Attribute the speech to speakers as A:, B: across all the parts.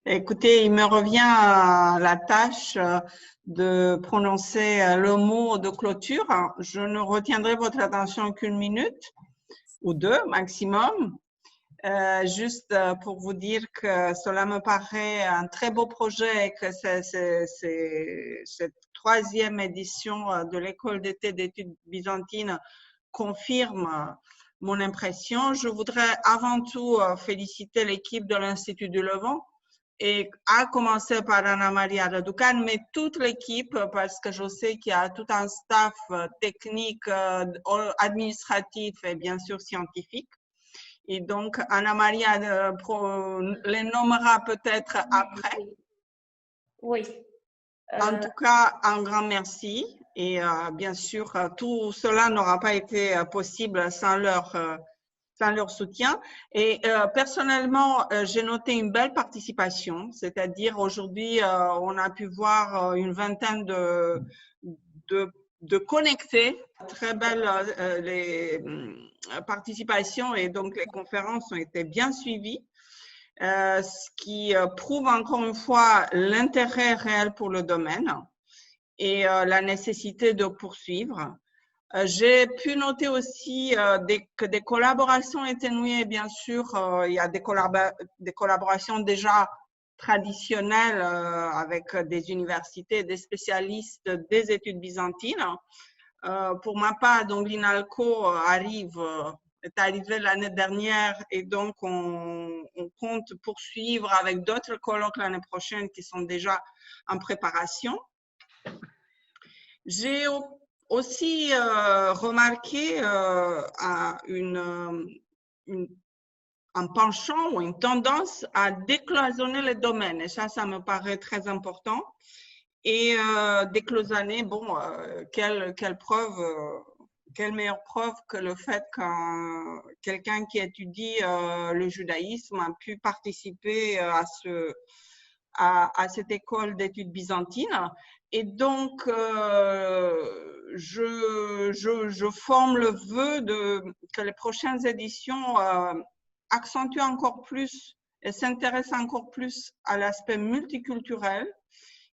A: Écoutez, il me revient la tâche de prononcer le mot de clôture. Je ne retiendrai votre attention qu'une minute ou deux maximum, juste pour vous dire que cela me paraît un très beau projet et que cette troisième édition de l'école d'été d'études byzantines confirme mon impression. Je voudrais avant tout féliciter l'équipe de l'Institut du Levant, et à commencer par Anna Maria Raducan, mais toute l'équipe, parce que je sais qu'il y a tout un staff technique, administratif et bien sûr scientifique. Et donc, Anna Maria les nommera peut-être après.
B: Oui.
A: En tout cas, un grand merci. Et bien sûr, tout cela n'aura pas été possible sans leur soutien. Et personnellement, j'ai noté une belle participation, c'est-à-dire aujourd'hui, on a pu voir une vingtaine de connectés, très belles participations, et donc les conférences ont été bien suivies, ce qui prouve encore une fois l'intérêt réel pour le domaine et la nécessité de poursuivre. J'ai pu noter aussi que des collaborations étaient nouées. Bien sûr, il y a des collaborations déjà traditionnelles avec des universités, des spécialistes des études byzantines. Pour ma part, donc l'INALCO est arrivé l'année dernière, et donc on compte poursuivre avec d'autres colloques l'année prochaine qui sont déjà en préparation. J'ai aussi remarqué un penchant ou une tendance à décloisonner les domaines, et ça me paraît très important. Et décloisonner, bon, quelle meilleure preuve que le fait qu'un quelqu'un qui étudie le judaïsme a pu participer à cette école d'études byzantines. Et donc, je forme le vœu que les prochaines éditions accentuent encore plus et s'intéressent encore plus à l'aspect multiculturel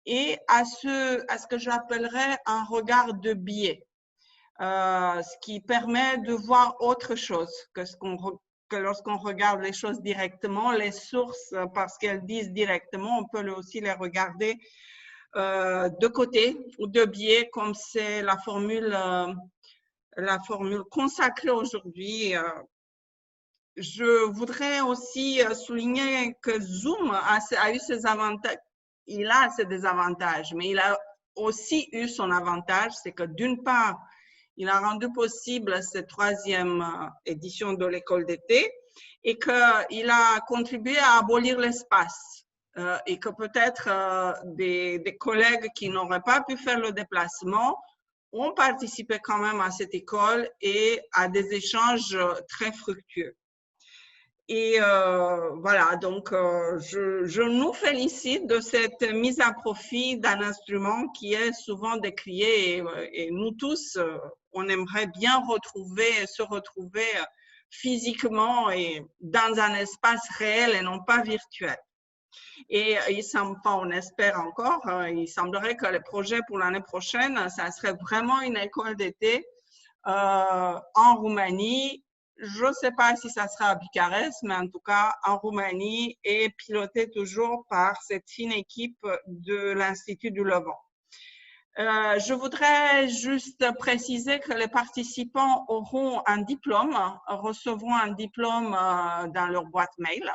A: et à ce que j'appellerais un regard de biais, ce qui permet de voir autre chose que lorsqu'on regarde les choses directement. Les sources, parce qu'elles disent directement, on peut aussi les regarder de côté ou de biais, comme c'est la formule consacrée aujourd'hui. Je voudrais aussi souligner que Zoom a eu ses avantages. Il a ses désavantages, mais il a aussi eu son avantage, c'est que d'une part, il a rendu possible cette troisième édition de l'école d'été et qu'il a contribué à abolir l'espace. Et que peut-être des collègues qui n'auraient pas pu faire le déplacement ont participé quand même à cette école et à des échanges très fructueux. Et voilà, donc je nous félicite de cette mise à profit d'un instrument qui est souvent décrié, et nous tous, on aimerait bien se retrouver physiquement et dans un espace réel et non pas virtuel. Et on espère encore, il semblerait que les projets pour l'année prochaine, ça serait vraiment une école d'été en Roumanie. Je ne sais pas si ça sera à Bucarest, mais en tout cas en Roumanie, et piloté toujours par cette fine équipe de l'Institut du Levant. Je voudrais juste préciser que les participants recevront un diplôme dans leur boîte mail,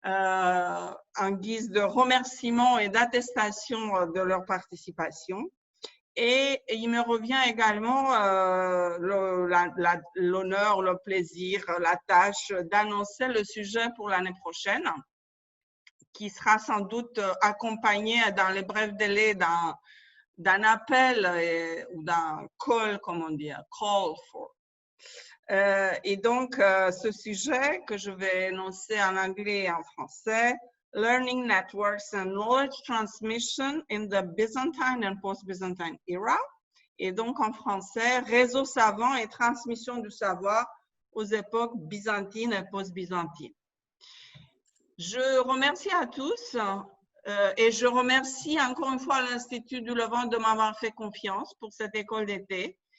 A: en guise de remerciement et d'attestation de leur participation. Et il me revient également l'honneur, le plaisir, la tâche d'annoncer le sujet pour l'année prochaine, qui sera sans doute accompagné dans les brefs délais d'un appel ou d'un call, comme on dit, call for. Et donc, ce sujet que je vais énoncer en anglais et en français, Learning Networks and Knowledge Transmission in the Byzantine and Post-Byzantine Era. Et donc, en français, Réseau savant et transmission du savoir aux époques byzantines et post-byzantines. Je remercie à tous et je remercie encore une fois l'Institut du Levant de m'avoir fait confiance pour cette école d'été.